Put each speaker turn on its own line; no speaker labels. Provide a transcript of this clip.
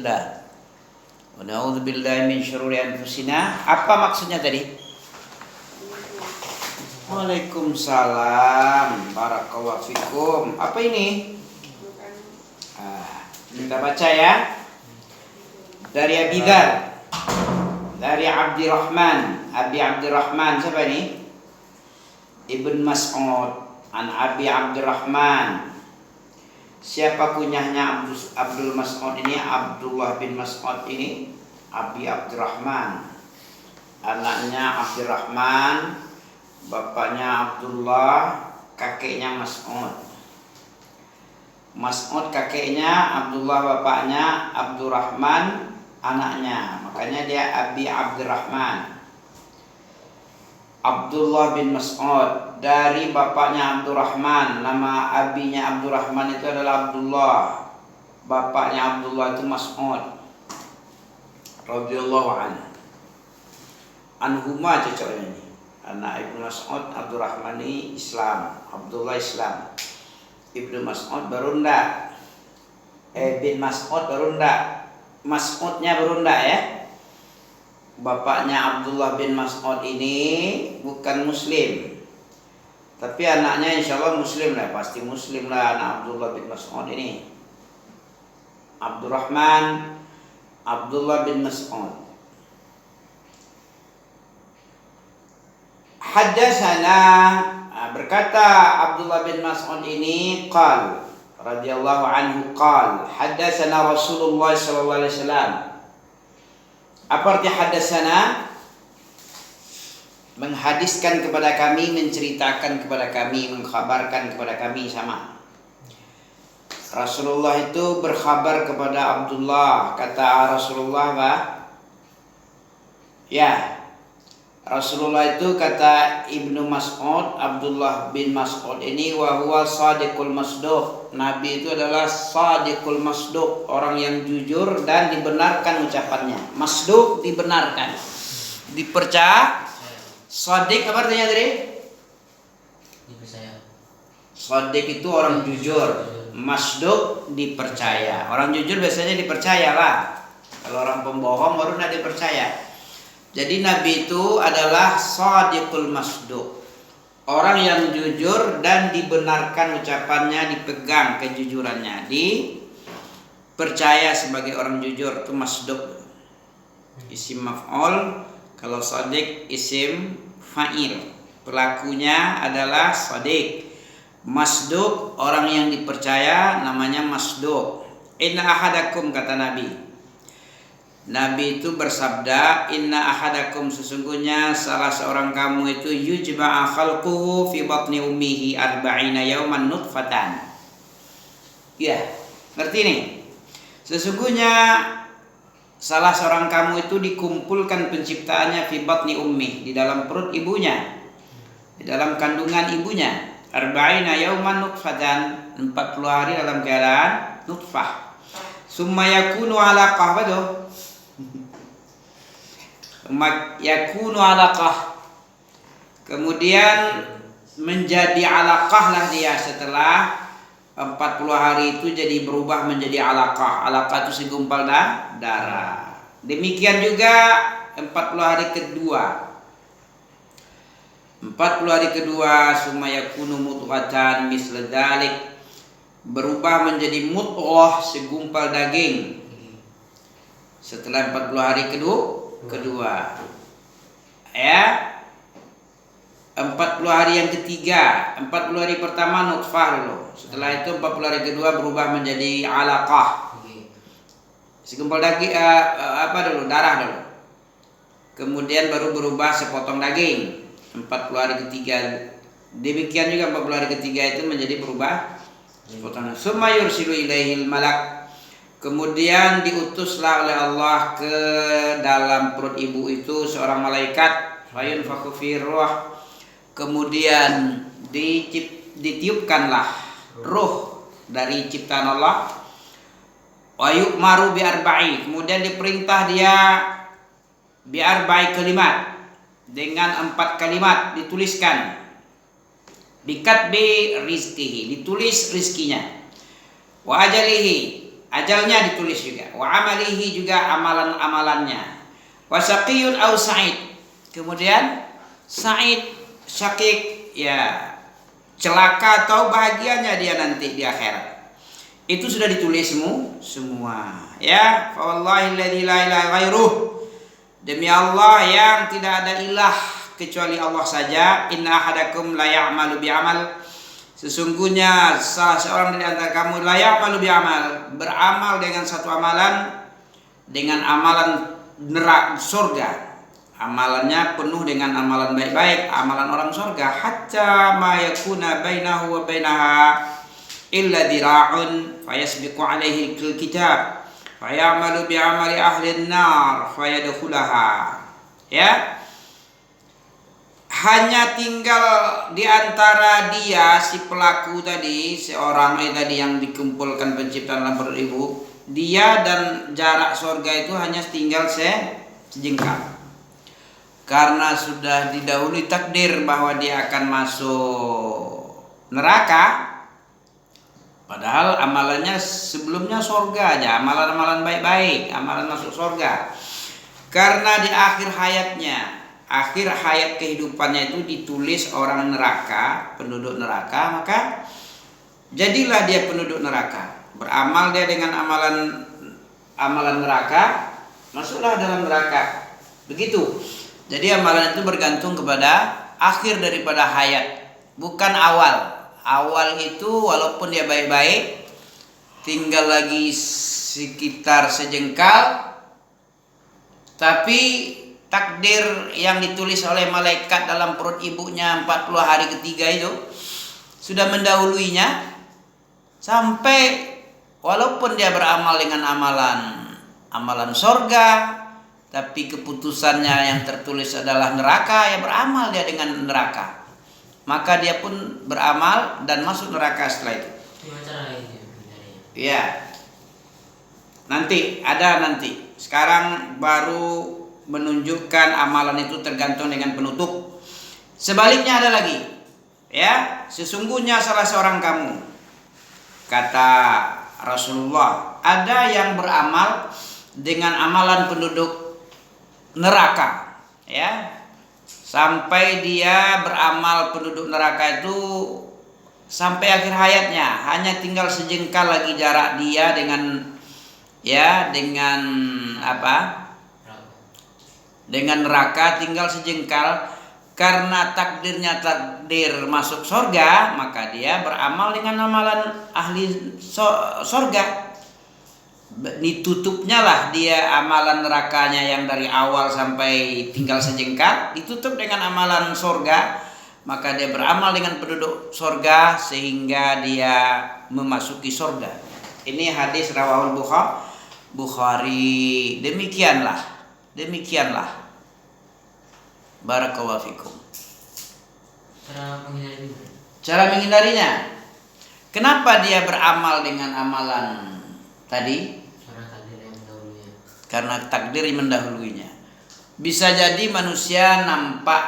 billah wa na'udzubillahi min syururi anfusina. Apa maksudnya tadi? Waalaikumsalam, barakallahu fikum. Apa ini? Kita baca ya. Dari Abi Dzar, dari Abdurrahman. Abi Abdurrahman siapa ini? Ibn Mas'ud. An Abi Abdurrahman. Siapa kunyahnya Abdul Mas'ud ini? Abdullah bin Mas'ud ini Abi Abdurrahman. Anaknya Abdurrahman, bapaknya Abdullah, kakeknya Mas'ud. Mas'ud kakeknya, Abdullah bapaknya, Abdurrahman anaknya. Makanya dia Abi Abdurrahman. Abdullah bin Mas'ud dari bapaknya Abdurrahman. Nama abinya Abdurrahman itu adalah Abdullah. Bapaknya Abdullah itu Mas'ud radhiyallahu anhu. Anhuma cocoknya ini. Anak Ibnu Mas'ud, Abdurrahman ini Islam, Abdullah Islam. Ibnu Mas'ud baru ndak. Bin Mas'ud baru ndak. Mas'udnya baru ndak ya. Bapaknya Abdullah bin Mas'ud ini bukan muslim, tapi anaknya insya Allah muslim lah, pasti muslim lah anak Abdullah bin Mas'ud ini. Abdurrahman Abdullah bin Mas'ud. Haddatsana, berkata Abdullah bin Mas'ud ini qal radhiyallahu anhu qal haddatsana Rasulullah sallallahu alaihi wasallam. Apa arti haddatsana? Menghadiskan kepada kami, menceritakan kepada kami, mengkhabarkan kepada kami, sama. Rasulullah itu berkhabar kepada Abdullah. Kata Rasulullah apa? Ya, Rasulullah itu kata Ibnu Mas'ud, Abdullah bin Mas'ud ini wa huwa shadiqul masduq. Nabi itu adalah shadiqul masduq, orang yang jujur dan dibenarkan ucapannya. Masduq dibenarkan, dipercaya. Shadiq apa artinya tadi?
Dipercaya.
Shadiq itu orang jujur, masduq dipercaya. Orang jujur biasanya dipercaya lah. Kalau orang pembohong baru tidak dipercaya. Jadi Nabi itu adalah shadiqul masduq, orang yang jujur dan dibenarkan ucapannya, dipegang kejujurannya, dipercaya sebagai orang jujur. Itu masduq, isim maf'ul. Kalau shadiq isim fa'il, pelakunya adalah shadiq. Masduq orang yang dipercaya namanya masduq. Inna ahadakum, kata Nabi. Nabi itu bersabda, inna ahadakum, sesungguhnya salah seorang kamu itu yujma'a khalquhu fi batni ummihi arba'ina yawman nutfatan. Ya, ngerti nih? Sesungguhnya salah seorang kamu itu dikumpulkan penciptaannya fi batni ummi, di dalam perut ibunya, di dalam kandungan ibunya. Arba'ina yawman nutfatan, 40 hari dalam keadaan nutfah. Summa yakunu alaqah, betul? Yakunu alaqah, kemudian menjadi alaqah lah dia setelah 40 hari itu, jadi berubah menjadi alaqah. Alaqah itu segumpal darah. Demikian juga 40 hari kedua. 40 hari kedua summa yakunu mudghatan misla dzalik, berubah menjadi mudghah, segumpal daging. Setelah 40 hari kedua ya, 40 hari yang ketiga. 40 hari pertama nutfah dulu, setelah itu 40 hari kedua berubah menjadi alaqah, segumpal daging, darah dulu, kemudian baru berubah sepotong daging. 40 hari ketiga demikian juga, 40 hari ketiga itu menjadi berubah sepotong. Summa yursilu ilaihil malak, kemudian diutuslah oleh Allah ke dalam perut ibu itu seorang malaikat. Fayunfakhu fi ruh, kemudian ditiupkanlah ruh dari ciptaan Allah. Wa yu'maru bi arba'i, kemudian diperintah dia bi arba'i kalimat, dengan 4 kalimat dituliskan. Bikatbi rizkihi, ditulis rizkinya. Wa ajalihi, ajalnya ditulis juga. Wa amalihi juga amalan-amalannya. Wa syaqiyun au sa'id. Kemudian sa'id, syaqik, ya celaka atau bahagianya dia nanti di akhirat. Itu sudah ditulismu semua. Ya, fa wallahi alladzi la ilaha ghairuh. Demi Allah yang tidak ada ilah kecuali Allah saja. Inna ahadakum la ya'malu bi'amal. Sesungguhnya salah seorang dari antara kamu la ya'malu bi'amal, beramal dengan satu amalan, dengan amalan neraka surga. Amalannya penuh dengan amalan baik-baik, amalan orang surga. Hatta ma yakuna bainahu wa bainaha illa dira'un fayasbiqu alaihi alkitab fayamalu bi'amali ahli an-nar fayadkhulaha. Ya, hanya tinggal di antara dia si pelaku tadi, seorang tadi yang dikumpulkan pencipta dalam perut ibu, dia dan jarak surga itu hanya tinggal sejengkal. Karena sudah didahului takdir bahwa dia akan masuk neraka, padahal amalannya sebelumnya surga aja, amalan-amalan baik-baik, amalan masuk surga. Karena di akhir hayatnya, akhir hayat kehidupannya itu ditulis orang neraka, penduduk neraka, maka jadilah dia penduduk neraka. Beramal dia dengan amalan neraka, masuklah dalam neraka. Begitu. Jadi amalan itu bergantung kepada akhir daripada hayat, bukan awal. Awal itu walaupun dia baik-baik, tinggal lagi sekitar sejengkal, tapi takdir yang ditulis oleh malaikat dalam perut ibunya 40 hari ketiga itu sudah mendahuluinya, sampai walaupun dia beramal dengan amalan surga, tapi keputusannya yang tertulis adalah neraka, ya beramal dia dengan neraka, maka dia pun beramal dan masuk neraka setelah itu. Ya, nanti. Sekarang baru menunjukkan amalan itu tergantung dengan penutup. Sebaliknya ada lagi. Ya, sesungguhnya salah seorang kamu, kata Rasulullah, ada yang beramal dengan amalan penduduk neraka, ya, sampai dia beramal penduduk neraka itu sampai akhir hayatnya, hanya tinggal sejengkal lagi jarak dia dengan dengan neraka, tinggal sejengkal. Karena takdirnya takdir masuk surga, maka dia beramal dengan amalan ahli surga. Ditutupnya lah dia amalan nerakanya yang dari awal sampai tinggal sejengkal, ditutup dengan amalan surga, maka dia beramal dengan penduduk surga sehingga dia memasuki surga. Ini hadis rawahul Bukhari. Demikianlah. Barakallahu fikum. Cara menghindarinya. Kenapa dia beramal dengan amalan tadi? Karena takdir yang mendahuluinya. Bisa jadi manusia nampak